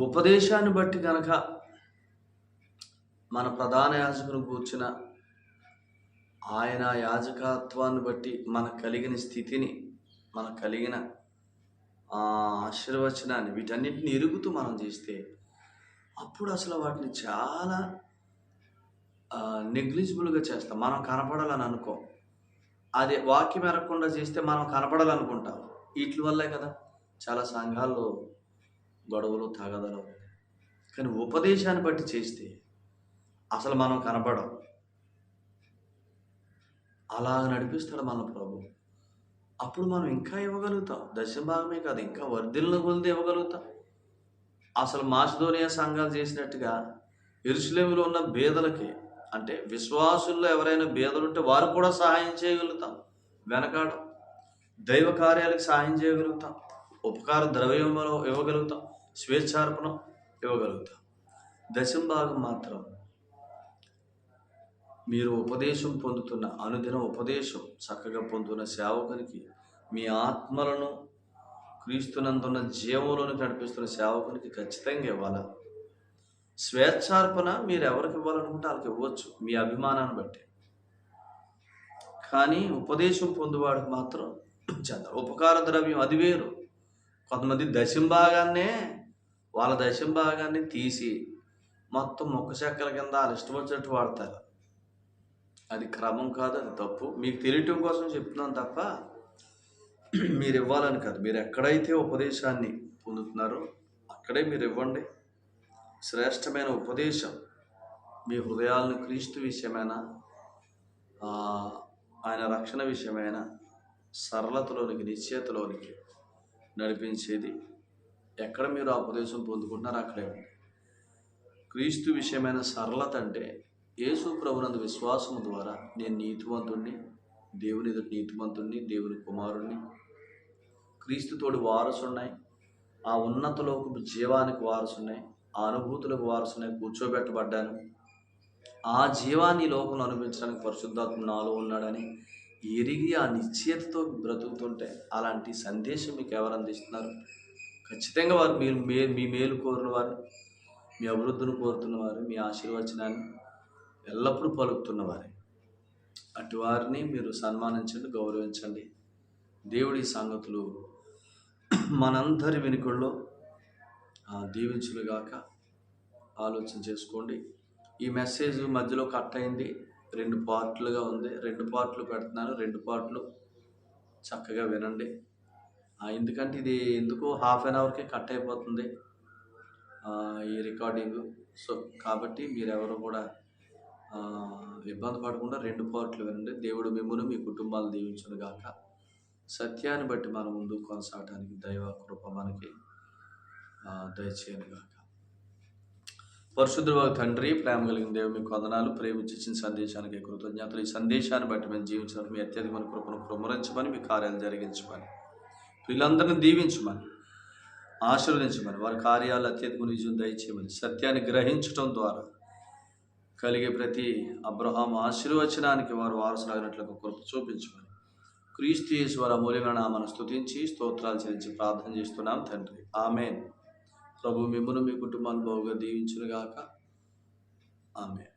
ఉపదేశాన్ని బట్టి కనుక మన ప్రధాన యాజకుని కూర్చున్న ఆయన యాజకత్వాన్ని బట్టి మనకు కలిగిన స్థితిని, మనకు కలిగిన ఆశీర్వచనాన్ని, వీటన్నిటిని ఎరుగుతూ మనం చేస్తే అప్పుడు అసలు వాటిని చాలా నెగ్లిజిబుల్గా చేస్తాం. మనం కనపడాలని అనుకో, అది వాక్యం ఎరగకుండా చేస్తే మనం కనపడాలనుకుంటాం. వీటి వల్లే కదా చాలా సంఘాల్లో గొడవలు, తగాదాలు. కానీ ఉపదేశాన్ని బట్టి చేస్తే అసలు మనం కనపడం. అలాగ నడిపిస్తాడు మన ప్రభు. అప్పుడు మనం ఇంకా ఇవ్వగలుగుతాం. దశభాగమే కాదు, ఇంకా వర్ధిల్లు కొలిది ఇవ్వగలుగుతాం. అసలు మాసిదోనియా సంఘాలు చేసినట్టుగా యెరూషలేములో ఉన్న బేదలకి, అంటే విశ్వాసుల్లో ఎవరైనా బేదలుంటే వారు కూడా సహాయం చేయగలుగుతాం. వెనకాడం దైవ కార్యాలకు సహాయం చేయగలుగుతాం. ఉపకార ద్రవ్యంలో ఇవ్వగలుగుతాం. స్వేచ్ఛార్పణం ఇవ్వగలుగుతాం. దశంభాగం మాత్రం మీరు ఉపదేశం పొందుతున్న, అనుదిన ఉపదేశం చక్కగా పొందుతున్న సేవకునికి, మీ ఆత్మలను క్రీస్తునందున్న జీవంలోని నడిపిస్తున్న సేవకునికి ఖచ్చితంగా ఇవ్వాలి. స్వేచ్ఛార్పణ మీరు ఎవరికి ఇవ్వాలనుకుంటే వాళ్ళకి ఇవ్వచ్చు, మీ అభిమానాన్ని బట్టి. కానీ ఉపదేశం పొందువాడికి మాత్రం చెందాలి. ఉపకార ద్రవ్యం అది వేరు. కొంతమంది దశంభాగాన్నే, వాళ్ళ దశంభాగాన్ని తీసి మొత్తం మొక్క చెక్కల కింద వాళ్ళు ఇష్టం వచ్చినట్టు వాడతారు. అది క్రమం కాదు, అది తప్పు. మీకు తెలియటం కోసం చెప్తున్నాను తప్ప మీరు ఇవ్వాలని కాదు. మీరు ఎక్కడైతే ఉపదేశాన్ని పొందుతున్నారో అక్కడే మీరు ఇవ్వండి. శ్రేష్టమైన ఉపదేశం మీ హృదయాలను క్రీస్తు విషయమైన, ఆయన రక్షణ విషయమైన సరళతలోనికి, నిశ్చయతలోనికి నడిపించేది. ఎక్కడ మీరు ఆ ఉపదేశం పొందుకుంటున్నారో అక్కడే ఉంది. క్రీస్తు విషయమైన సరళత అంటే యేసు ప్రభునందు విశ్వాసము ద్వారా నేను నీతివంతుణ్ణి, దేవుని ఎదుట నీతివంతుణ్ణి, దేవుని కుమారుణ్ణి, క్రీస్తుతోటి వారసున్నాయి, ఆ ఉన్నతలోకి జీవానికి వారసున్నాయి, ఆ అనుభూతులకు వారసున్నాయి, కూర్చోబెట్టబడ్డాను, ఆ జీవాన్ని లోకంలో అనుభవించడానికి పరిశుద్ధాత్మ నాలో ఉన్నాడని ఎరిగి ఆ నిశ్చయతతో బ్రతుకుతుంటే అలాంటి సందేశం మీకు ఎవరు అందిస్తున్నారు? ఖచ్చితంగా వారు మీ మేలు కోరిన వారు, మీ అభివృద్ధిని కోరుతున్నవారు, మీ ఆశీర్వచనాన్ని ఎల్లప్పుడూ పలుకుతున్నవారే. అటు వారిని మీరు సన్మానించండి, గౌరవించండి. దేవుడి సంగతులు మనందరి వెనుకల్లో దీవించులుగాక. ఆలోచన చేసుకోండి. ఈ మెసేజ్ మధ్యలో కట్ అయింది, 2 పార్ట్లుగా ఉంది. 2 పార్ట్లు పెడుతున్నాను, 2 పార్ట్లు చక్కగా వినండి. ఎందుకంటే ఇది ఎందుకో ½ an hourకే కట్ అయిపోతుంది ఈ రికార్డింగు. సో కాబట్టి మీరెవరు కూడా ఇబ్బంది పడకుండా 2 పార్ట్లు వినండి. దేవుడు మిమ్మును, మీ కుటుంబాలు దీవించును గాక. సత్యాన్ని బట్టి మనం ముందుకు కొనసాగడానికి దైవ కృప మనకి దయచేయను గాక. పరిశుద్ధుడు తండ్రి, ప్రేమ కలిగిన దేవుడు, మీకు వందనాలు. ప్రేమించిన సందేశానికి కృతజ్ఞతలు. ఈ సందేశాన్ని బట్టి మేము జీవించడానికి మీ అత్యధికమైన కృపను కుమ్మరించమని, మీ కార్యాలు జరిగించమని, వీళ్ళందరినీ దీవించమని, ఆశీర్వదించమని, వారి కార్యాలు అత్యధికమైన విజయం దయచేయమని, సత్యాన్ని గ్రహించడం ద్వారా కలిగే ప్రతి అబ్రహాం ఆశీర్వచనానికి వారు వారసులైనట్లుగా కృప చూపించమని, క్రీస్తు యేసు వారి అమూల్యమైన నామమును స్తుతించి స్తోత్రాలు చెల్లించి ప్రార్థన చేస్తున్నాం తండ్రి. ఆమేన్. ప్రభు మిమ్మును, మీ కుటుంబాన్ని బాగుగా దీవించునుగాక. ఆమేన్.